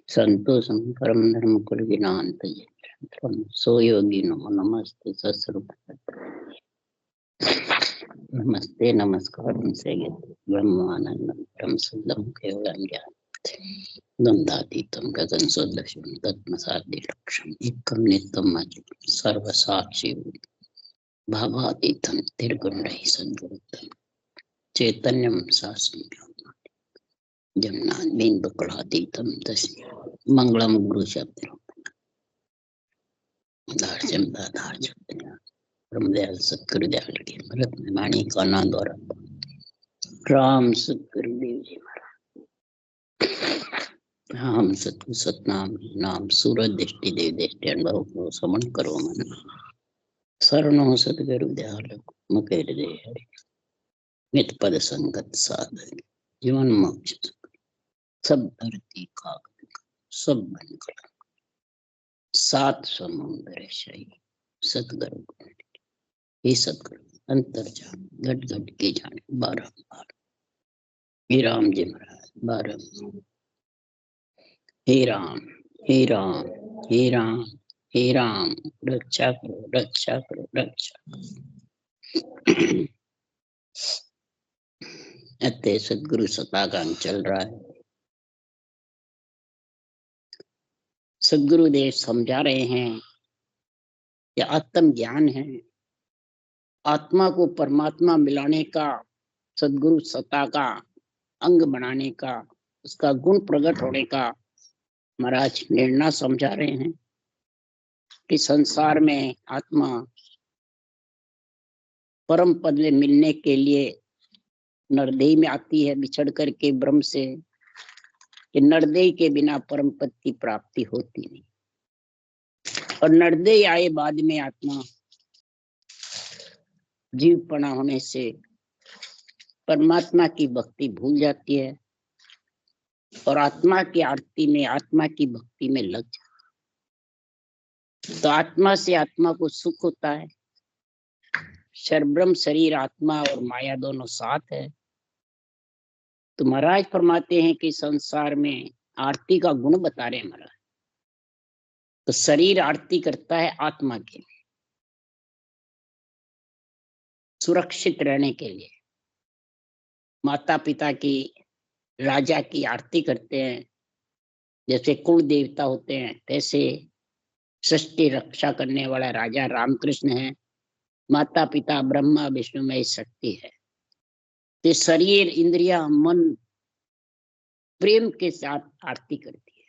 संतोषं परम धर्म कुल विनांत सो योगी नमो नमस्ते सस्वरूप नमस्ते नमस्कार ब्रह्मानंद ब्रह्म शुद्धम केवलम ज्ञान द्वंद्वातीतं गगन सदृशं तत्मसादि लक्ष्यम् एकं नित्यं अच्युतं सर्वसाक्षी भावातीतं निर्गुणरहितं सद्गुरुतं चैतन्यं शास्त्रं जन्नान्मीन्दुकलातीतं तस्य मंगलम गुरु शब्द ब्रह्मदयाल सतगुरुदयाल के मृत माणी का नाम द्वारा राम सतगुरुदेव जी महाराज राम सतगुरु सतनाम नाम सूरज दृष्टि देव दृष्टि अनुभव को समन करो मन शरणो सतगुरुदयाल मुकेर दे नित पद संगत साधन जीवन मोक्ष सब धरती का सब बन कला सात समुद्र शही सतगुरु हे सतगुरु अंतर जान घट घट के जाने बारंबार हे राम जी महाराज बारंबार हे राम हे राम हे राम हे राम रक्षा करो रक्षा करो रक्षा अत्य सतगुरु सताकांड चल रहा है। सदगुरुदेव समझा रहे हैं कि आत्म ज्ञान है, आत्मा को परमात्मा मिलाने का, सदगुरु सत्ता का अंग बनाने का, उसका गुण प्रकट होने का महाराज निर्णय समझा रहे हैं कि संसार में आत्मा परम पद में मिलने के लिए नरदेह में आती है बिछड़ करके ब्रह्म से, कि नरदेह के बिना परम पद की प्राप्ति होती नहीं, और नरदेह आए बाद में आत्मा जीवपना होने से परमात्मा की भक्ति भूल जाती है और आत्मा की आरती में, आत्मा की भक्ति में लग जाती है। तो आत्मा से आत्मा को सुख होता है। शरब्रह्म शरीर आत्मा और माया दोनों साथ है। तो महाराज फरमाते हैं कि संसार में आरती का गुण बता रहे हैं महाराज। तो शरीर आरती करता है आत्मा के लिए, सुरक्षित रहने के लिए। माता पिता की, राजा की आरती करते हैं, जैसे कुल देवता होते हैं तैसे सृष्टि रक्षा करने वाला राजा रामकृष्ण है। माता पिता ब्रह्मा विष्णु में शक्ति है। तो शरीर इंद्रिया मन प्रेम के साथ आरती करती है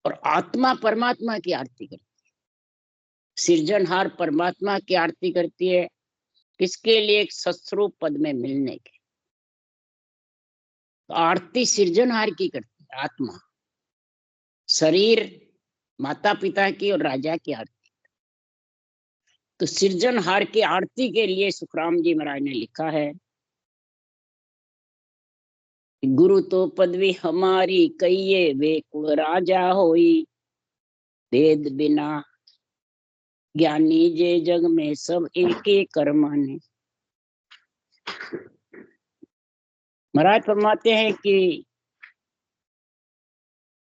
और आत्मा परमात्मा की आरती करती है। सृजनहार परमात्मा की आरती करती है, किसके लिए? एक सत्स्वरूप पद में मिलने के। तो आरती सृजनहार की करती है आत्मा, शरीर माता पिता की और राजा की आरती। तो सृजनहार की आरती के लिए सुखराम जी महाराज ने लिखा है, गुरु तो पदवी हमारी कहिए वे कुल राजा होई, वेद बिना ज्ञानी जे जग में सब एक कर्माने। महाराज फरमाते हैं कि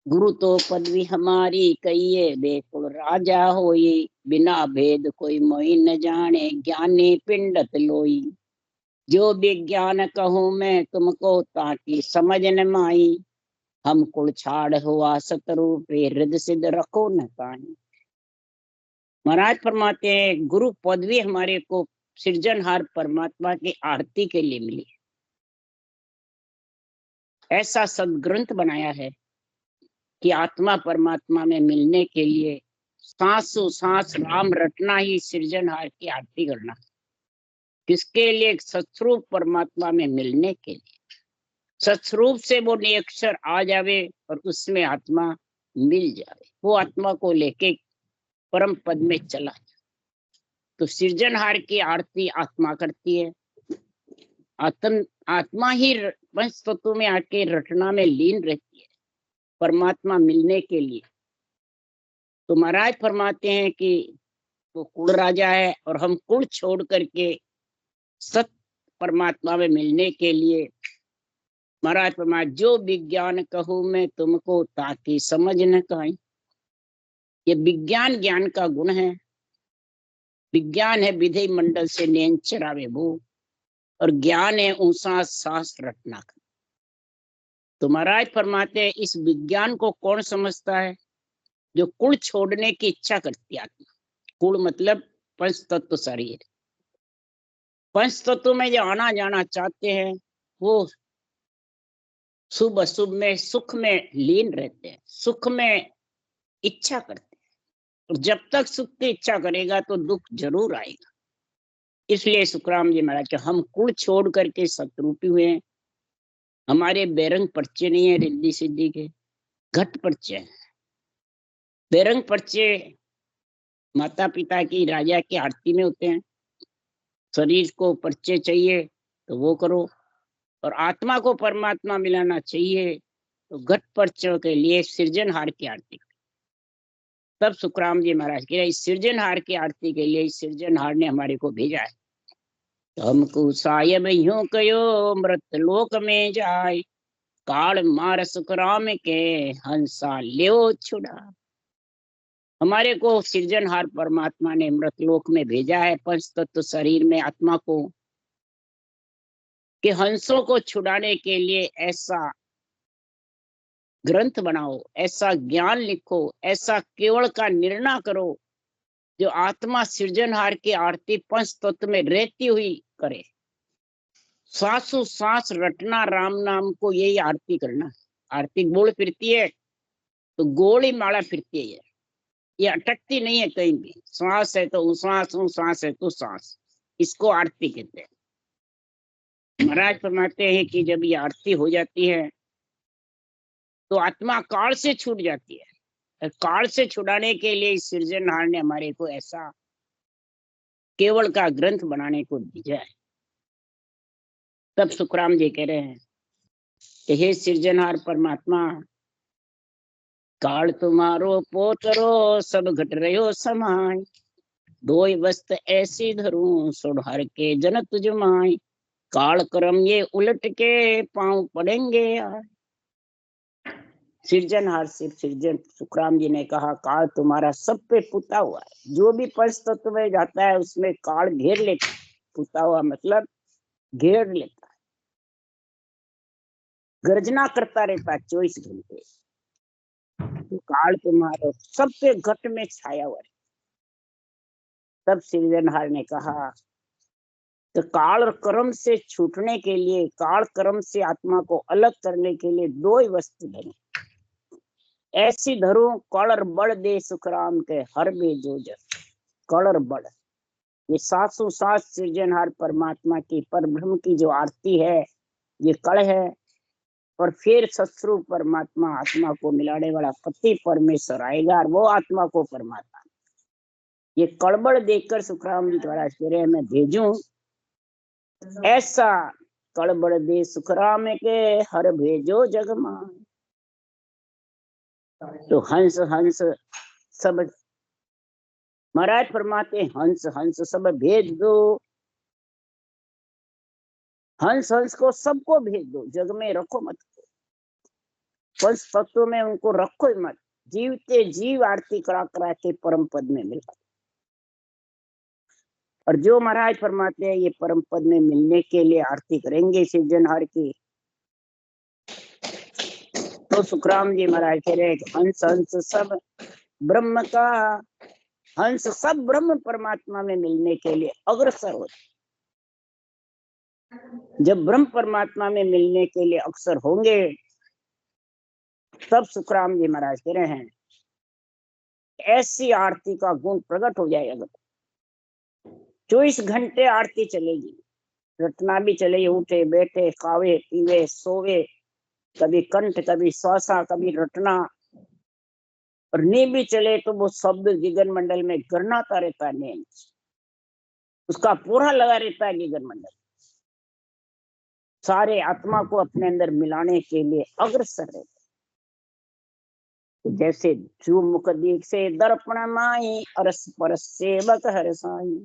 गुरु तो पदवी हमारी कहिए वे कुल राजा होई, बिना भेद कोई मोई न जाने ज्ञानी पिंडत लोई। जो विज्ञान कहूँ मैं तुमको ताकि समझ न माई, हम कुल छाड़ हुआ सतरूप हृदय सिद्ध रखो न ताई। महाराज फरमाते हैं गुरु पदवी हमारे को सृजनहार परमात्मा की आरती के लिए मिली। ऐसा सदग्रंथ बनाया है कि आत्मा परमात्मा में मिलने के लिए सांसों सांस राम रटना ही सृजनहार की आरती करना। किसके लिए? सत्स्वरूप परमात्मा में मिलने के लिए। सत्स्वरूप से वो निरक्षर आ जावे और उसमें आत्मा मिल जाए, वो आत्मा को लेके परम पद में चला जाए। तो सृजनहार की आरती आत्मा करती है। आत्मा ही पंच तत्व में आके रटना में लीन रहती है परमात्मा मिलने के लिए। तो महाराज फरमाते हैं कि वो कुल राजा है और हम कुल छोड़ करके सत परमात्मा में मिलने के लिए महाराज फरमाया जो विज्ञान कहूँ मैं तुमको ताकि समझ न पाए। ये विज्ञान ज्ञान का गुण है। विज्ञान है विधि मंडल से नैन चरावे वो, और ज्ञान है ऊंचा सांस रटना का। तो महाराज फरमाते हैं इस विज्ञान को कौन समझता है? जो कुल छोड़ने की इच्छा करती है आत्मा। कुल मतलब पंच तत्व शरीर। पंच तत्व में जो आना जाना चाहते हैं वो शुभ अशुभ में सुख में लीन रहते हैं, सुख में इच्छा करते हैं। और जब तक सुख की इच्छा करेगा तो दुख जरूर आएगा। इसलिए सुखराम जी महाराज के हम कुल छोड़ करके सतरूपी हुए हैं। हमारे बेरंग पर्चे नहीं है रिद्धि सिद्धि के, घट पर्चे हैं। बेरंग पर्चे माता पिता की राजा की आरती में होते हैं। शरीर को पर्चे चाहिए तो वो करो, और आत्मा को परमात्मा मिलाना चाहिए तो घट पर्चों के लिए सृजनहार की आरती। तब सुखराम जी महाराज के इस सृजनहार की आरती के लिए इस सृजनहार ने हमारे को भेजा है। तो हमको सायब यूं कयो मृत लोक में जाए, काल मार सुखराम के हंसा ले छुड़ा। हमारे को सृजनहार परमात्मा ने मृतलोक में भेजा है पंच तत्व शरीर में आत्मा को, कि हंसों को छुड़ाने के लिए ऐसा ग्रंथ बनाओ, ऐसा ज्ञान लिखो, ऐसा केवल का निर्णय करो जो आत्मा सृजनहार की आरती पंच तत्व में रहती हुई करे। सांसों सांस रटना राम नाम को, यही आरती करना। आरती गोल फिरती है तो गोल ही माला फिरती है, ये अटकती नहीं है कहीं भी। श्वास है तो उश्वास, श्वास है तो सांस, इसको आरती कहते हैं। महाराज फरमाते हैं कि जब ये आरती हो जाती है तो आत्मा काल से छूट जाती है। काल से छुड़ाने के लिए सृजनहार ने हमारे को ऐसा केवल का ग्रंथ बनाने को भेजा है। तब सुखराम जी कह रहे हैं कि हे सृजनहार परमात्मा, काल तुम्हारो पोतरो सब घट रहो समाय, दो वस्त ऐसी धरूं सुधार के जन तुझ माय, काल कर्म ये उलट के पांव पड़ेंगे यार। सृजनहार से सृजन सुखराम जी ने कहा काल तुम्हारा सब पे पुता हुआ है। जो भी पंच तत्व में जाता है उसमें काल घेर लेता है। पुता हुआ मतलब घेर लेता है, गर्जना करता रहता है 24 घंटे। तो काल तुम्हारा सब पे घट में छाया हुआ है। तब सृजनहार ने कहा तो काल और कर्म से छूटने के लिए, काल कर्म से आत्मा को अलग करने के लिए दो ही वस्तु धरो। ऐसी धरो कल और बड़ दे सुखराम के हर बे जो जस। कल और बड़, ये सासों सास सृजनहार परमात्मा की पर ब्रह्म की जो आरती है ये कल है। और फिर सत्स्वरूप परमात्मा आत्मा को मिलाने वाला पति परमेश्वर आएगा और वो आत्मा को परमात्मा। ये कड़बड़ देखकर सुखराम जी द्वारा कह मैं भेजूं ऐसा कड़बड़ दे सुखराम के हर भेजो जगमान। तो हंस हंस सब महाराज फरमाते हंस हंस सब भेज दो। हंस हंस को सबको भेज दो, जग में रखो मत। पंच तत्व में उनको रखो ही मत। जीवते जीव आरती करा करा के परम पद में मिला। और जो महाराज फरमाते हैं ये परम पद में मिलने के लिए आरती करेंगे सृजनहार की, तो सुखराम जी महाराज कह रहे हंस हंस सब ब्रह्म का, हंस सब ब्रह्म परमात्मा में मिलने के लिए अग्रसर होते। जब ब्रह्म परमात्मा में मिलने के लिए अग्रसर होंगे तब सुखराम जी महाराज कह रहे हैं ऐसी आरती का गुण प्रकट हो जाएगा। 24 घंटे आरती चलेगी, रटना भी चलेगी, उठे बैठे खावे पीवे सोवे, कभी कंठ कभी श्वासा कभी रटना। और नींद भी चले तो वो शब्द जिगर मंडल में गरनाता रहता है। नींद उसका पूरा लगा रहता है जिगर मंडल, सारे आत्मा को अपने अंदर मिलाने के लिए अग्रसर रहता। जैसे जो मुख दीख से दर्पण माई, अरस परस सेवक हर साई,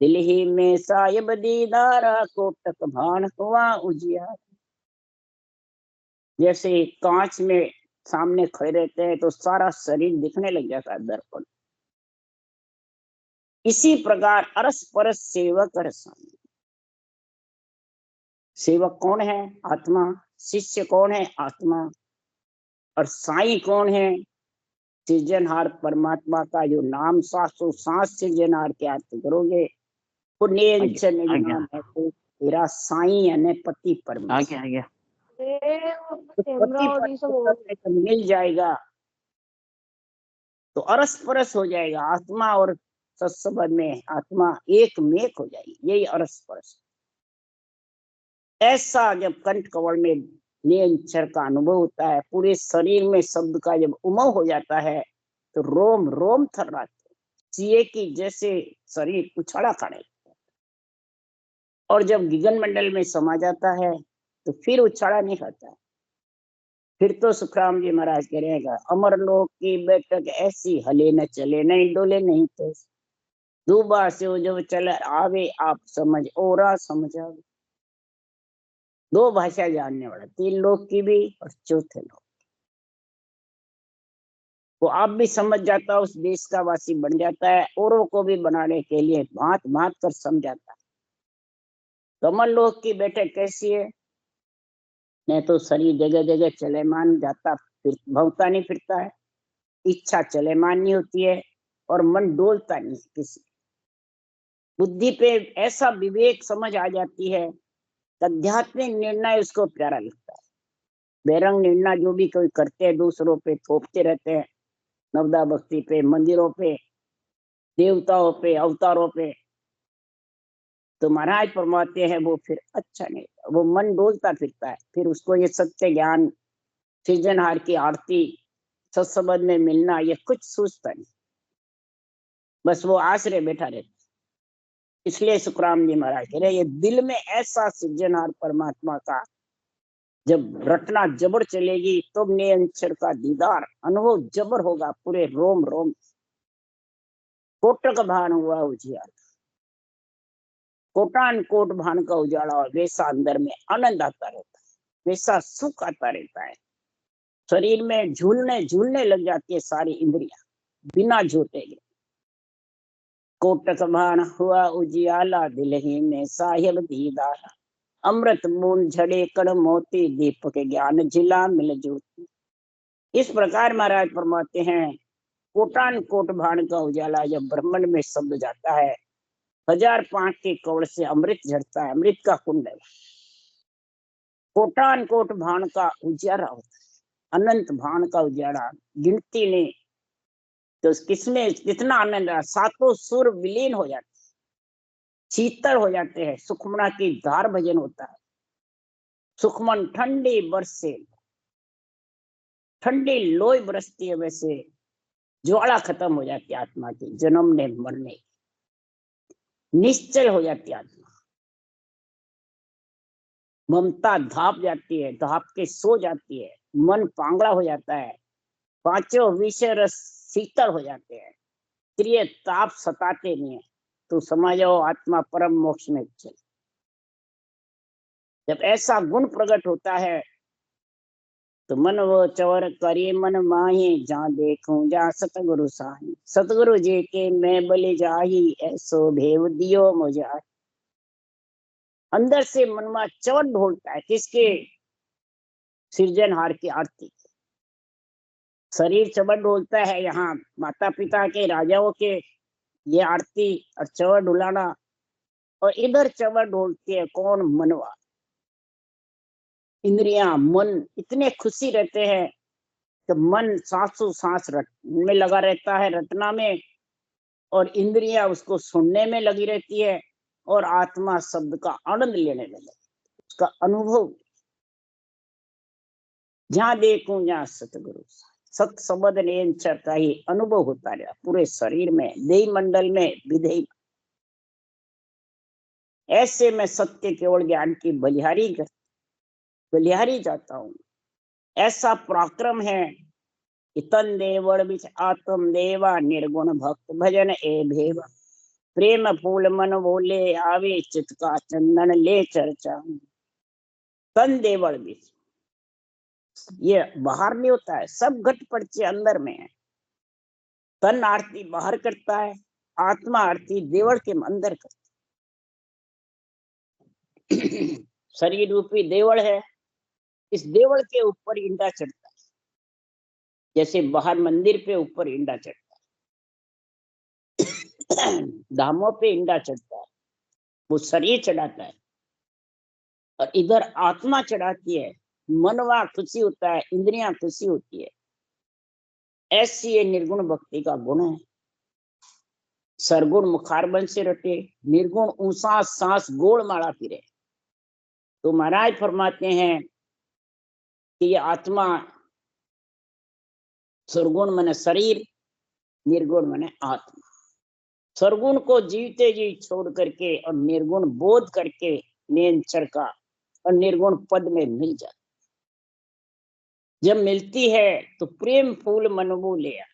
दिल ही में साहिब दीदारा, कोटक भान हुआ उजिया। जैसे कांच में सामने खड़े रहते हैं तो सारा शरीर दिखने लग जाता है दर्पण। इसी प्रकार अरस परस सेवक रसायन। सेवक कौन है? आत्मा। शिष्य कौन है? आत्मा। और साईं कौन है? सृजनहार परमात्मा का जो नाम सांसों सांस सृजनहार के अर्थ करोगे, पुण्य नाम है तो तेरा साईं यानी पति परमेश्वर। तो पति परमेश्वर जब मिल जाएगा तो अरस परस हो जाएगा। आत्मा और सत्संबंध में आत्मा एक मेक हो जाएगी, यही अरस परस। ऐसा जब कंठ कवल में निरंतर का अनुभव होता है, पूरे शरीर में शब्द का जब उमंग हो जाता है तो रोम रोम थर्राते, चीए की जैसे शरीर उछाला खड़े। और जब गगन मंडल में समा जाता है तो फिर उछाला नहीं खाता। फिर तो सुखराम जी महाराज करेगा, अमरलोक की बैठक ऐसी, हले न चले नहीं डोले नहीं तो दूबा से जब चले आवे आप समझ ओरा समझ आवे। दो भाषा जानने वाला, 3 लोग की भी और चौथे लोग। वो आप भी समझ जाता है, उस देश का वासी बन जाता है, औरों को भी बनाने के लिए भांत भांत कर समझाता है। कमल लोक की बैठक कैसी है? नहीं तो शरीर जगह जगह चलेमान जाता, फिर भवता नहीं फिरता है, इच्छा चलेमान नहीं होती है और मन डोलता नहीं किसी। बुद्धि पे ऐसा विवेक समझ आ जाती है, आध्यात्मिक निर्णय उसको प्यारा लगता है। बेरंग निर्णय जो भी कोई करते हैं दूसरों पे थोपते रहते हैं, नवदा भक्ति पे, मंदिरों पे, देवताओं पे, अवतारों पे, तो महाराज फरमाते हैं वो फिर अच्छा नहीं, वो मन डोलता फिरता है। फिर उसको ये सत्य ज्ञान, सृजनहार की आरती, सत्संबंध में मिलना, ये कुछ सूझता नहीं, बस वो आश्रय बैठा रहता। इसलिए सुखराम जी महाराज कह रहे ये दिल में ऐसा सृजनहार परमात्मा का जब रटना जबर चलेगी तो निरंतर का दीदार अनुभव जबर होगा, पूरे रोम रोम। कोटक भान हुआ उजियार, कोटान कोट भान का उजाला, और वैसा अंदर में आनंद आता रहता है, वैसा सुख आता रहता है। शरीर में झूलने झूलने लग जाती है सारी इंद्रियां बिना झूठे। कोटक भान हुआ उजियाला, दिल ही में साहिब दीदार, अमृत बूंद झड़े कण मोती, दीपक ज्ञान जिला मिल ज्योति। इस प्रकार महाराज फरमाते हैं, कोटान कोट भान का उजाला जब ब्रह्मांड में शब्द जाता है, 1005 के कवड़ से अमृत झड़ता है, अमृत का कुंड है। कोटान कोट भान का उजाला होता है, अनंत भान का उजाला, गिनती नहीं। तो किसमें कितना आनंद है, सातों सुर विलीन हो जाते, शीतल हो जाते हैं। सुखमना की धार भजन होता है, सुखमन ठंडी बरसे, ठंडी लोई बरसती है, वैसे ज्वाला खत्म हो जाती है आत्मा की, जन्मने मरने निश्चय हो जाती है आत्मा। ममता धाप जाती है, धाप के सो जाती है, मन पांगड़ा हो जाता है, पांचों विषय रस शीतल हो जाते हैं, प्रिय ताप सताते नहीं है। तो समझो आत्मा परम मोक्ष में चले। जब ऐसा गुण प्रकट होता है तो मन वो चवर करिए मन माही, जहाँ देखूं जा सतगुरु साही, सतगुरु जी के मैं बलि जाही, ऐसो भेव दियो मुझे। अंदर से मनमा चवर ढोलता है, किसके? सृजनहार की आरती। शरीर चवर ढोलता है, यहाँ माता पिता के, राजाओं के ये आरती और चवर ढुलाना, और इधर चवर ढोलती है कौन? मनवा। इंद्रियां मन इतने खुशी रहते हैं तो मन सांसों सांस रट में लगा रहता है, रटना में, और इंद्रियां उसको सुनने में लगी रहती है, और आत्मा शब्द का आनंद लेने लगे, उसका अनुभव। जहां देखूं जहां सतगुरु, सत संबंध निरंतर का ही अनुभव होता रहा पूरे शरीर में, देह मंडल में, विधेय। ऐसे में सत्य केवल ज्ञान की बलिहारी जाता हूँ। ऐसा पराक्रम है कि तन देवड़ बिच आत्म देवा, निर्गुण भक्त भजन ए भेवा, प्रेम फूल मन बोले आवे, चित का चंदन ले चर्चा। तन देवड़ बिच, ये बाहर नहीं होता है, सब घट पड़चे अंदर में है। तन आरती बाहर करता है, आत्मा आरती देवल के अंदर करता है। शरीर रूपी देवल है, इस देवल के ऊपर इंडा चढ़ता है, जैसे बाहर मंदिर पे ऊपर इंडा चढ़ता है। धामों पे इंडा चढ़ता है, वो शरीर चढ़ाता है, और इधर आत्मा चढ़ाती है। मनवा खुशी होता है, इंद्रियां खुशी होती है। ऐसी ये निर्गुण भक्ति का गुण है। सरगुण मुखारबन से रटे, निर्गुण ऊंसा सांस गोल माला फिरे। तो महाराज फरमाते हैं कि ये आत्मा, सरगुण माने शरीर, निर्गुण माने आत्मा। सरगुण को जीवते जी छोड़ करके और निर्गुण बोध करके नियंत्रण का और निर्गुण पद में मिल जाती। जब मिलती है तो प्रेम फूल मनमो लिया,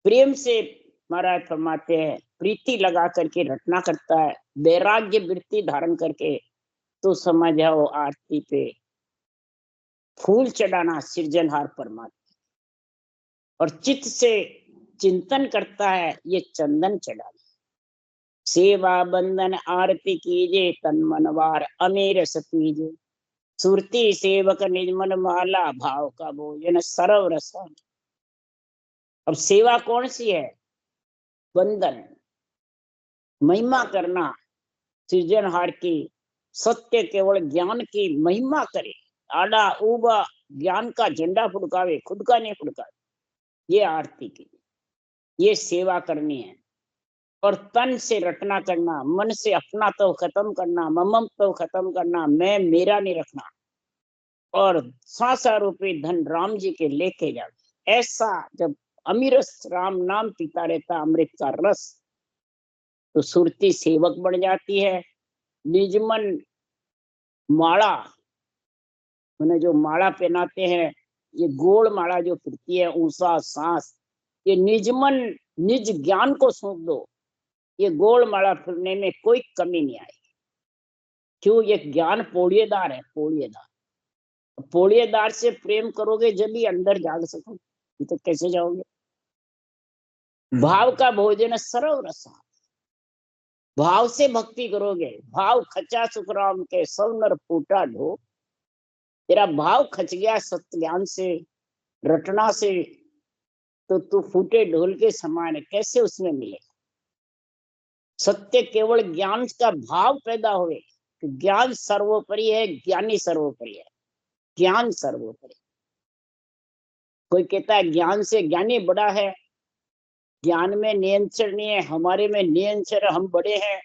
प्रेम से महाराज फरमाते हैं प्रीति लगा करके रटना करता है, वैराग्य वृत्ति धारण करके तो समझ जाओ आरती पे फूल चढ़ाना सृजनहार परमात्मा। और चित्त से चिंतन करता है, ये चंदन चढ़ाना। सेवा बंदन आरती कीजे, तन मनवार अमीर सतीजे। सुरती सेवक निज मन माला, भाव का भोजन सर्व रसान। अब सेवा कौन सी है? बंदन, महिमा करना सृजनहार की, सत्य केवल ज्ञान की महिमा करे, आड़ा उबा ज्ञान का झंडा फुड़कावे, खुद का नहीं फुड़कावे। ये आरती की, ये सेवा करनी है। और तन से रटना करना, मन से अपना तो खत्म करना, ममम तो खत्म करना, मैं मेरा नहीं रखना। और सांसा रूपी धन राम जी के लेके जाओ। ऐसा जब अमीरस राम नाम पीता रहता अमृत का रस, तो सुरती सेवक बन जाती है। निजमन माला, मैंने जो माला पहनाते हैं, ये गोल माला जो फिरती है, ऊंचा सांस, ये निजमन निज ज्ञान को सौंप दो। ये गोल माला फिरने में कोई कमी नहीं आएगी। क्यों? ये ज्ञान पोड़िएदार है, पोड़िएदार। पोड़िएदार से प्रेम करोगे जब भी अंदर जाग सको, तो कैसे जाओगे? भाव का भोजन सर्व रसा, भाव से भक्ति करोगे। भाव खचा सुखराम के, सब नर फूटा ढो। तेरा भाव खच गया सत्य ज्ञान से, रटना से, तो तू फूटे ढोल के समान है, कैसे उसमें मिलेगा? सत्य केवल ज्ञान का भाव पैदा हुए, तो ज्ञान सर्वोपरि है, ज्ञानी सर्वोपरि है, ज्ञान सर्वोपरि। कोई कहता है ज्ञान से ज्ञानी बड़ा है, ज्ञान में नियंत्रण नहीं है, हमारे में नियंत्रण, हम बड़े हैं,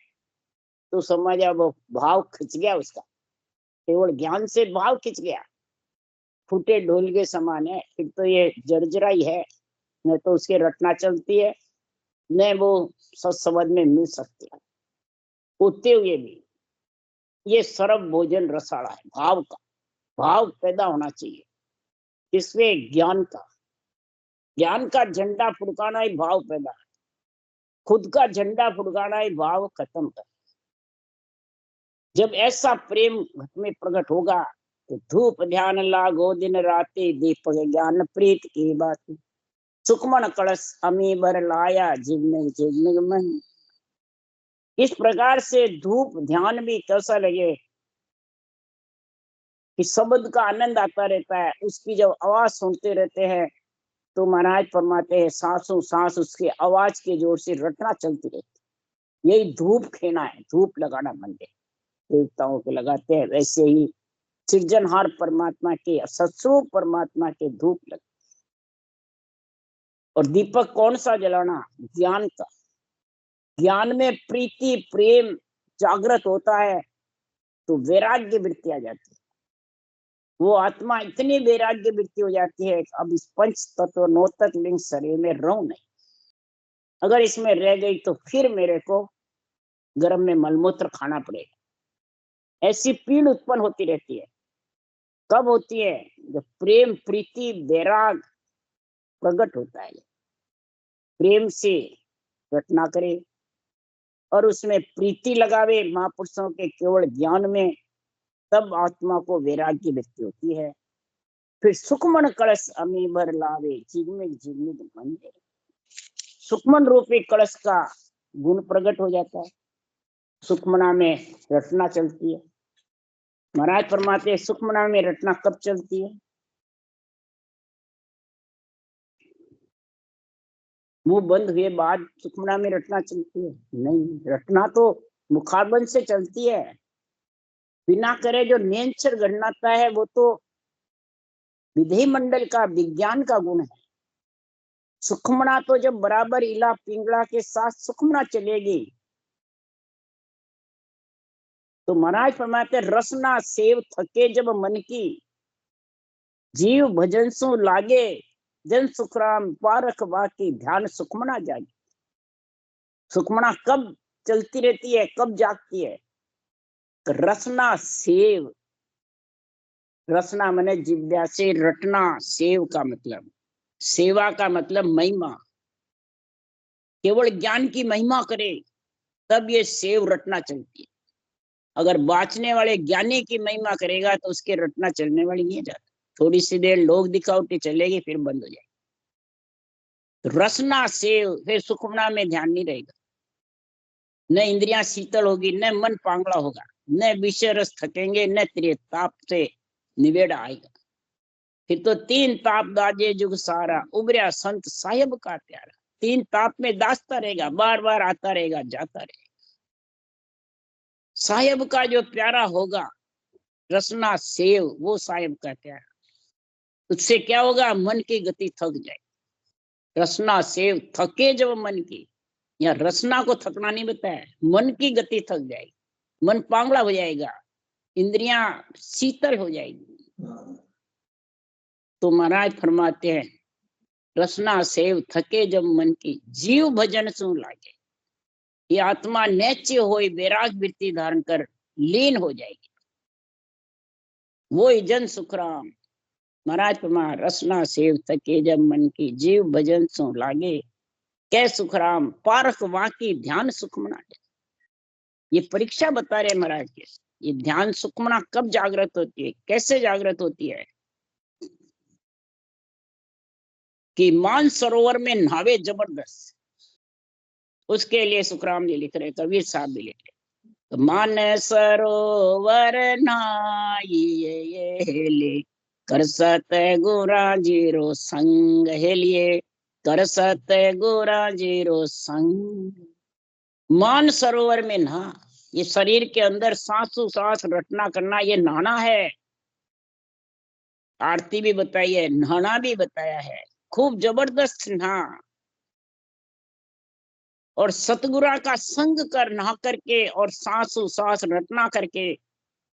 तो समझ आ वो भाव खिंच गया उसका। केवल ज्ञान से भाव खिंच गया, फूटे ढोल के समान है। फिर तो ये जर्जरा ही है, न तो उसके रटना चलती है, न वो सत्संग में मिल सकती है। होते हुए भी ये सर्व भोजन रसाड़ा है, भाव का। भाव पैदा होना चाहिए, इसमें ज्ञान का, ज्ञान का झंडा फुड़काना ही भाव पैदा है। खुद का झंडा फुड़काना ही भाव खत्म कर। जब ऐसा प्रेम घट में प्रकट होगा, तो धूप ध्यान लागो दिन राते, दीपक ज्ञान प्रीत की बात। सुखमन कलश अमी बर लाया, जिग्न जिग्न मन। इस प्रकार से धूप ध्यान भी कैसा लगे कि शब्द का आनंद आता रहता है, उसकी जब आवाज सुनते रहते हैं, तो महाराज फरमाते हैं सांसों सांस उसके आवाज के जोर से रटना चलती रहती। यही धूप खेना है, धूप लगाना मंदिर देवताओं के लगाते हैं, वैसे ही सृजनहार परमात्मा के, सत्स्वरूप परमात्मा के धूप लग। और दीपक कौन सा जलाना? ज्ञान का। ज्ञान में प्रीति प्रेम जागृत होता है, तो वैराग्य वृत्ति आ जाती है। वो आत्मा इतनी वैराग्य वृत्ति हो जाती है, अब इस पंच तत्व नौतक लिंग शरीर में रहूं नहीं। अगर इसमें रह गई तो फिर मेरे को गर्भ में मलमूत्र खाना पड़ेगा। ऐसी पीड़ उत्पन्न होती रहती है। कब होती है? जब प्रेम प्रीति वैराग प्रकट होता है। प्रेम से घटना करे और उसमें प्रीति लगावे महापुरुषों के केवल ज्ञान में, तब आत्मा को वैराग्य वृत्ति होती है। फिर सुखमन कलश अमी भर लावे, झिगमिग झिगमिग मंदिर। सुखमन रूपी कलश का गुण प्रकट हो जाता है। सुखमना में रटना चलती है। महाराज फरमाते हैं सुखमना में रटना कब चलती है? मुंह बंद हुए बाद सुखमना में रटना चलती है? नहीं, रटना तो मुखारबंद से चलती है। बिना करे जो नियंत्रण गणनाता है वो तो विधि मंडल का विज्ञान का गुण है। सुखमना तो जब बराबर इला पिंगला के साथ सुखमना चलेगी तो महाराज फरमाते रसना सेव थके जब मन की, जीव भजन सु लागे, जन सुखराम पारख वाकी, ध्यान सुखमना जागी। सुखमना कब चलती रहती है, कब जागती है? रसना सेव, रसना माने जिव्या से रटना, सेव का मतलब सेवा का मतलब महिमा। केवल ज्ञान की महिमा करे तब ये सेव रटना चलती है। अगर बाँचने वाले ज्ञानी की महिमा करेगा तो उसके रटना चलने वाली नहीं जाती। थोड़ी सी देर लोग दिखावटी चलेगी फिर बंद हो जाएगी। रसना सेव, फिर सुखमना में ध्यान नहीं रहेगा, न इंद्रियां शीतल होगी, न मन पांगड़ा होगा, न विषय रस थकेंगे, न त्रिताप से निवेड़ा आएगा। फिर तो तीन ताप दाजे जुग सारा, उबरिया संत साहिब का प्यारा। तीन ताप में दासता रहेगा, बार बार आता रहेगा, जाता रहेगा। साहिब का जो प्यारा होगा, रसना सेव, वो साहिब का प्यारा। उससे क्या होगा? मन की गति थक जाए। रसना सेव थके जब मन की, या रसना को थकना नहीं बताया, मन की गति थक जाएगी, मन पांगड़ा हो जाएगा, इंद्रियां शीतल हो जाएगी। तो महाराज फरमाते हैं रसना सेव थके जब मन की, जीव भजन सु लागे। ये आत्मा नैच्य हो वैराग वृत्ति धारण कर लीन हो जाएगी। वो ही जन सुखराम। महाराज फरमा रसना सेव थके जब मन की, जीव भजन सो लागे, कै सुखराम पारख वाकी, ध्यान सुखमना। ये परीक्षा बता रहे महाराज के। ये ध्यान सुखमना कब जागृत होती है, कैसे जागृत होती है? कि मान सरोवर में नहावे जबरदस्त, उसके लिए सुखराम जी लिख रहे, कबीर साहब भी लिख रहे। मान सरोवर नहाइए, कर सत गुरा जीरो संग हेलिए, कर सत गुरा जीरो संग। मान सरोवर में नहा, ये शरीर के अंदर सांसों सांस रटना करना, ये नहाना है। आरती भी बताई है, नहाना भी बताया है। खूब जबरदस्त नहा, और सतगुरा का संग कर, नहा करके और सांसों सांस रटना करके,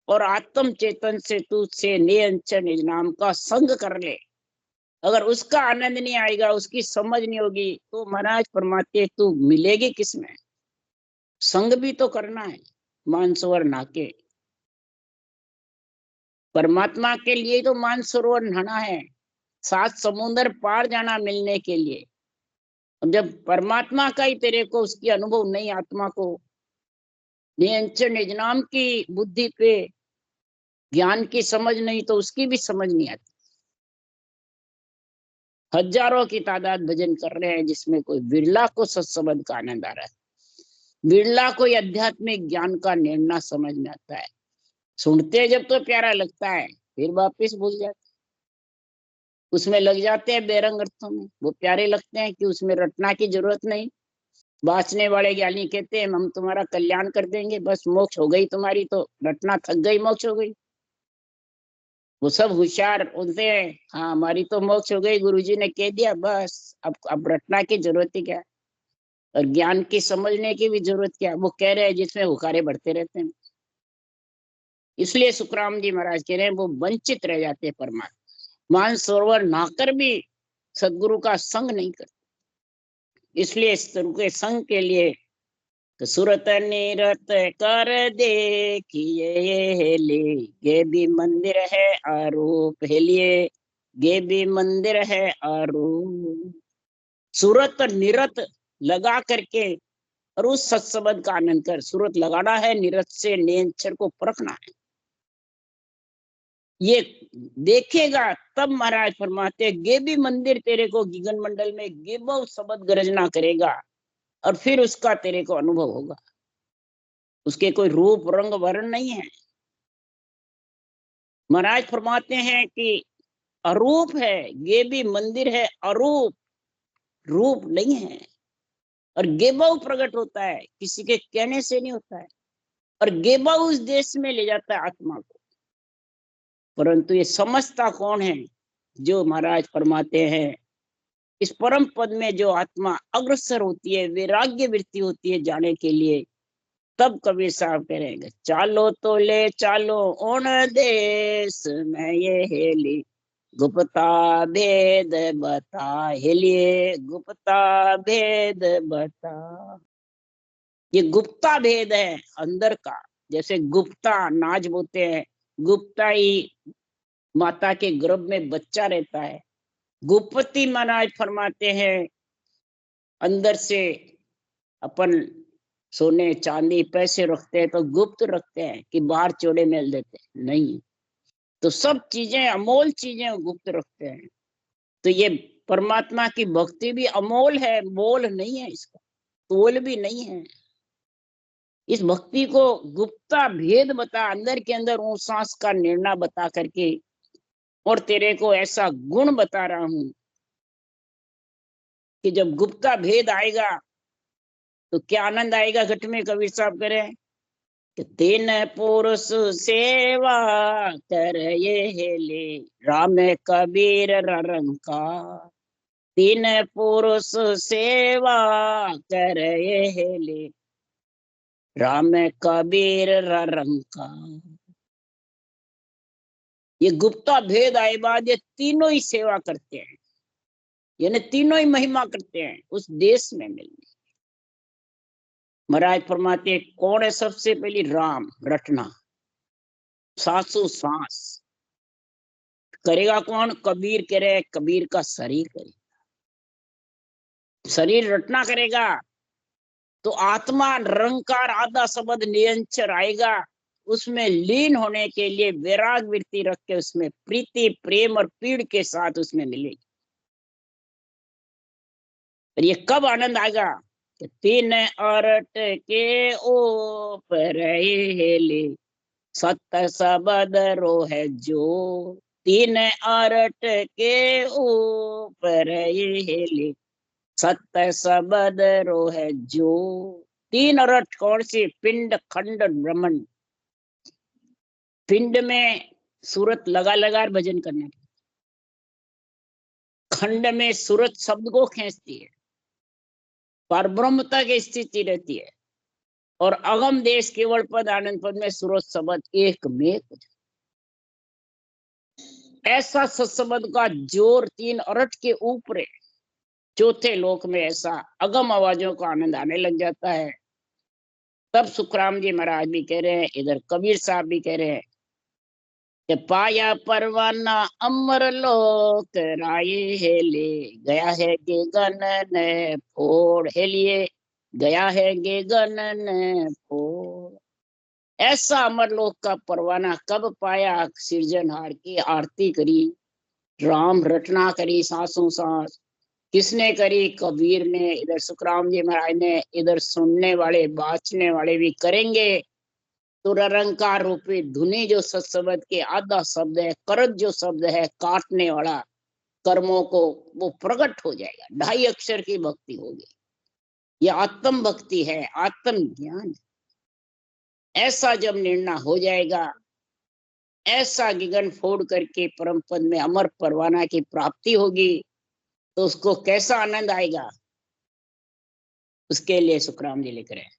और आत्म चेतन से तू से नियंत्रण निज नाम का संग कर ले। अगर उसका आनंद नहीं आएगा, उसकी समझ नहीं होगी, तो महाराज फरमाते तू मिलेगी किसमें? संग भी तो करना है मानसरोवर नहाके। परमात्मा के लिए तो मानसरोवर नहाना है, 7 समुद्र पार जाना मिलने के लिए। जब परमात्मा का ही तेरे को उसकी अनुभव नहीं, आत्मा को नियंत्रण निज नाम की बुद्धि पे ज्ञान की समझ नहीं, तो उसकी भी समझ नहीं आती। हजारों की तादाद भजन कर रहे हैं, जिसमें कोई बिरला को सत्संग का आनंद आ रहा है, बिरला को आध्यात्मिक ज्ञान का निर्णय समझ में आता है। सुनते जब तो प्यारा लगता है, फिर वापिस भूल जाते, उसमें लग जाते हैं बेरंग अर्थों में। वो प्यारे लगते हैं कि उसमें रटना की जरूरत नहीं। बाँचने वाले ज्ञानी कहते हैं हम तुम्हारा कल्याण कर देंगे, बस मोक्ष हो गई तुम्हारी, तो रटना थक गई, मोक्ष हो गई। वो सब होशियार बोलते हैं हाँ हमारी तो मोक्ष हो गई, गुरुजी ने कह दिया, बस अब रटना की जरूरत ही क्या, और ज्ञान की समझने की भी जरूरत क्या। वो कह रहे हैं जिसमें हुकारे बढ़ते रहते हैं। इसलिए सुखराम जी महाराज कह रहे हैं वो वंचित रह जाते हैं परमात्मा। मानसरोवर नहाकर भी सदगुरु का संग नहीं करते। इसलिए सदगुरु के संग के लिए सुरत निरत कर देखिए ले, गे भी मंदिर है आरूप हेलिए, गे भी मंदिर है आरूप। सूरत निरत लगा करके और उस सत्संग का आनंद कर। सूरत लगाना है, निरत से नियंत्रण को परखना है। ये देखेगा तब महाराज फरमाते गे भी मंदिर तेरे को गगन मंडल में गेबो शब्द गरजना करेगा और फिर उसका तेरे को अनुभव होगा। उसके कोई रूप रंग वर्ण नहीं है। महाराज फरमाते हैं कि अरूप है, ये भी मंदिर है अरूप, रूप नहीं है। और गेबाऊ प्रकट होता है, किसी के कहने से नहीं होता है। और गेबाऊ उस देश में ले जाता है आत्मा को। परंतु ये समझता कौन है? जो महाराज फरमाते हैं इस परम पद में जो आत्मा अग्रसर होती है, वैराग्य वृत्ति होती है जाने के लिए, तब कबीर साहब करेंगे चालो तो ले चलो उन देश में ये हेली गुप्ता भेद बता, हेलिए गुप्ता भेद बता। ये गुप्ता भेद है अंदर का। जैसे गुप्ता नाज बोते हैं, गुप्ता ही माता के गर्भ में बच्चा रहता है। गुप्ती महाराज फरमाते हैं अंदर से अपन सोने चांदी पैसे रखते हैं तो गुप्त रखते हैं कि बाहर चौड़े मेल देते हैं, नहीं। तो सब चीजें अमोल चीजें गुप्त रखते हैं। तो ये परमात्मा की भक्ति भी अमोल है, मोल नहीं है, इसका तोल भी नहीं है। इस भक्ति को गुप्ता भेद बता, अंदर के अंदर सांस का निर्णय बता करके, और तेरे को ऐसा गुण बता रहा हूं कि जब गुप्ता भेद आएगा तो क्या आनंद आएगा घट में। कबीर साहब करें कि तीन पुरुष सेवा कर ये हेले राम कबीर रंका। तीन पुरुष सेवा कर ये हेले राम कबीर रंका। ये गुप्ता भेद आए बाद ये तीनों ही सेवा करते हैं, यानी तीनों ही महिमा करते हैं उस देश में मिलने। महाराज फरमाते कौन है सबसे पहली? राम रटना, सांसों सांस करेगा कौन? कबीर करे, कबीर का शरीर करे। शरीर रटना करेगा तो आत्मा रंकार आधा शब्द निरंतर आएगा। उसमें लीन होने के लिए वैराग वृत्ति रख के उसमें प्रीति प्रेम और पीड़ के साथ उसमें मिलेगी। और ये कब आनंद आएगा? कि तीन अरट के ऊपर हेले सत्य शब्द रो है जो। तीन अरट के ऊपर हेले सत्य शब्द रो है जो। तीन अरट कौन सी? पिंड खंड ब्रह्मंड। पिंड में सूरत लगा लगा भजन करने, खंड में सूरत शब्द को खींचती है, पर ब्रह्मता की स्थिति रहती है। और अगम देश केवल पद आनंद पद में सूरत शब्द एक में। ऐसा सत्सबद का जोर तीन अरट के ऊपर है। चौथे लोक में ऐसा अगम आवाजों का आनंद आने लग जाता है। तब सुखराम जी महाराज भी कह रहे हैं, इधर कबीर साहब भी कह रहे हैं कि पाया परवाना अमर लोक राये हेले गया है गेगन ने फोड़, हेलिए गया है गेगन ने फोड़। ऐसा अमर लोक का परवाना कब पाया? सृजनहार की आरती करी, राम रटना करी सांसों सांस। किसने करी? कबीर ने। इधर सुखराम जी महाराज ने, इधर सुनने वाले बाँचने वाले भी करेंगे तो निरंकार रूपी धुनी जो सत्सबद के आधा शब्द है, करत जो शब्द है काटने वाला कर्मों को, वो प्रकट हो जाएगा। 2.5 अक्षर की भक्ति होगी। ये आत्म भक्ति है, आत्म ज्ञान। ऐसा जब निर्णय हो जाएगा, ऐसा गगन फोड़ करके परम पद में अमर परवाना की प्राप्ति होगी, तो उसको कैसा आनंद आएगा? उसके लिए सुखराम जी लिख रहे हैं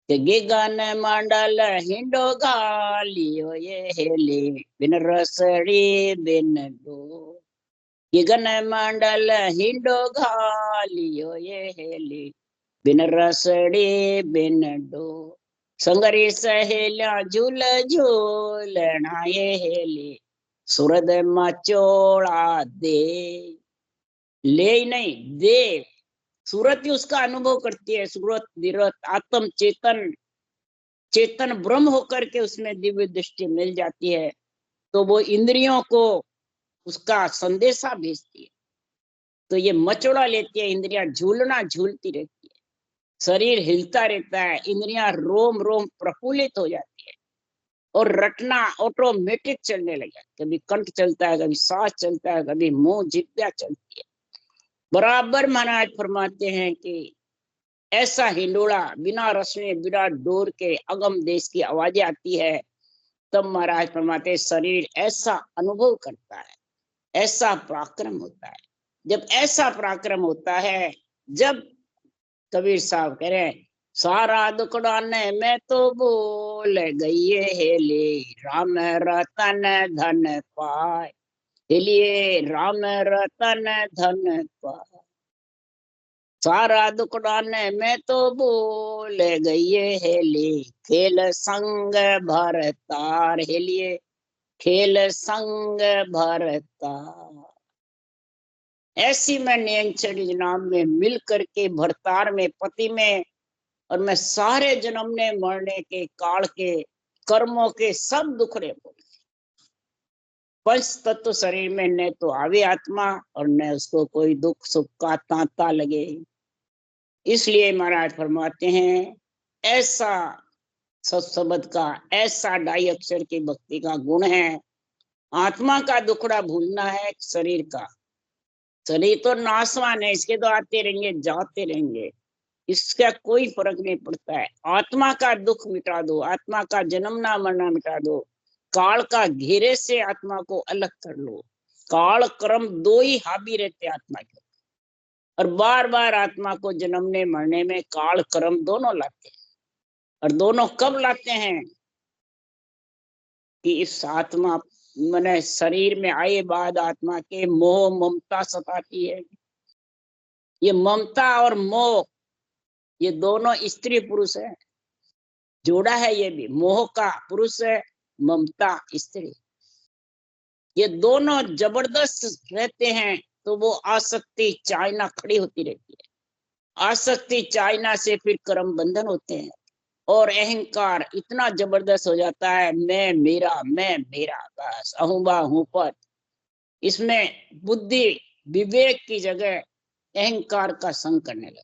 कि गगन मंडल हिंडो गालियो ये हेले बिन रसड़ी बिन डो। गगन मंडल हिंडो गालियो ये हेले बिन रसड़ी बिन डो। संगरी सहेलिया झूल झूलना ये हेले सूरद मचोड़ा दे। ले नहीं दे, सूरत ही उसका अनुभव करती है। सूरत निरत आत्म चेतन, चेतन ब्रह्म होकर के उसमें दिव्य दृष्टि मिल जाती है। तो वो इंद्रियों को उसका संदेशा भेजती है। तो ये मचोड़ा लेती है, इंद्रियां झूलना झूलती रहती है, शरीर हिलता रहता है, इंद्रियां रोम रोम प्रफुल्लित हो जाती है और रटना ऑटोमेटिक चलने लगा। कभी कंठ चलता है, कभी सांस चलता है, कभी मुंह जिह्वा चलती है। बराबर महाराज फरमाते हैं कि ऐसा हिंडोला बिना रसने बिना डोर के अगम देश की आवाजें आती है। तब महाराज फरमाते शरीर ऐसा अनुभव करता है, ऐसा पराक्रम होता है। जब ऐसा पराक्रम होता है, जब कबीर साहब कह रहे हैं सारा दुखड़ाने में तो बोल गई हेले राम रतन धन पाए, हेलिए राम रतन धन पाए। सारा दुखड़ाने में तो बोल गई हेली खेल संग भरतार, हेलिए खेल संग भरतार। ऐसी मैं नैनचड़ी जनाब में मिल करके भरतार में पति में, और मैं सारे जन्मने मरने के काल के कर्मों के सब दुखड़े बोल। पंच तत्व शरीर में न तो आवे आत्मा और न उसको कोई दुख सुख का तांता लगे। इसलिए महाराज फरमाते हैं ऐसा सत्सबद का, ऐसा ढाई अक्षर की भक्ति का गुण है। आत्मा का दुखड़ा भूलना है शरीर का। शरीर तो नाशवान है, इसके तो आते रहेंगे जाते रहेंगे, इसका कोई फर्क नहीं पड़ता है। आत्मा का दुख मिटा दो, आत्मा का जन्मना मरना मिटा दो, काल का घेरे से आत्मा को अलग कर लो। काल कर्म दो ही हावी रहते आत्मा के, और बार बार आत्मा को जन्मने मरने में काल कर्म दोनों लाते हैं। और दोनों कब लाते हैं कि इस आत्मा मैंने शरीर में आए बाद आत्मा के मोह ममता सताती है। ये ममता और मोह ये दोनों स्त्री पुरुष है, जोड़ा है। ये भी मोह का पुरुष है, ममता स्त्री। ये दोनों जबरदस्त रहते हैं तो वो आसक्ति चाइना खड़ी होती रहती है। आसक्ति चाइना से फिर कर्म बंधन होते हैं और अहंकार इतना जबरदस्त हो जाता है, मैं मेरा बस अहूबा हूं पर। इसमें बुद्धि विवेक की जगह अहंकार का संग करने लगा।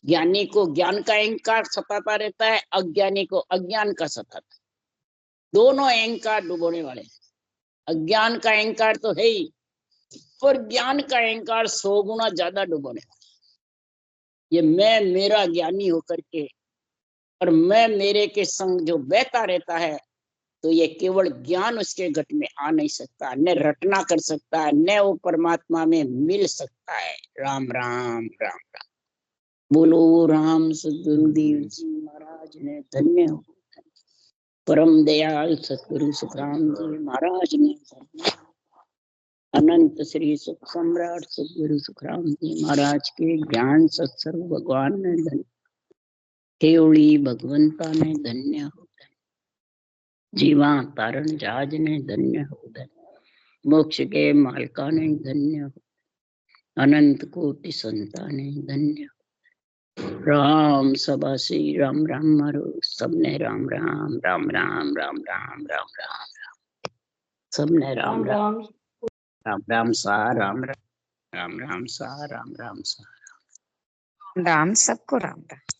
ज्ञानी को ज्ञान का अहंकार सताता रहता है, अज्ञानी को अज्ञान का सताता है। दोनों अहंकार डुबोने वाले हैं। अज्ञान का अहंकार तो है ही, पर ज्ञान का अहंकार 100 गुना ज्यादा डुबोने वाला। ये मैं मेरा ज्ञानी होकर के और मैं मेरे के संग जो बहता रहता है, तो ये केवल ज्ञान उसके घट में आ नहीं सकता, न रटना कर सकता है, न वो परमात्मा में मिल सकता है। राम राम राम राम बोलो राम सदगुरुदेव जी महाराज ने धन्य हो। परम दयाल सतगुरु सुखराम जी महाराज ने धन्य। अनंत श्री सुख सम्राट सतगुरु सुखराम जी महाराज के ज्ञान सत्सर्व भगवान ने धन्य, केवली भगवंता ने धन्य हो। जीवा तारण जहाज ने धन्य हो। मोक्ष के मालका ने धन्य हो। अनंत कोटि संता ने धन्य हो। राम सभा श्री राम राम मारो सबने राम राम राम राम राम राम राम राम राम सबने राम राम राम राम सा राम राम राम राम सा राम राम सा राम सबको राम राम।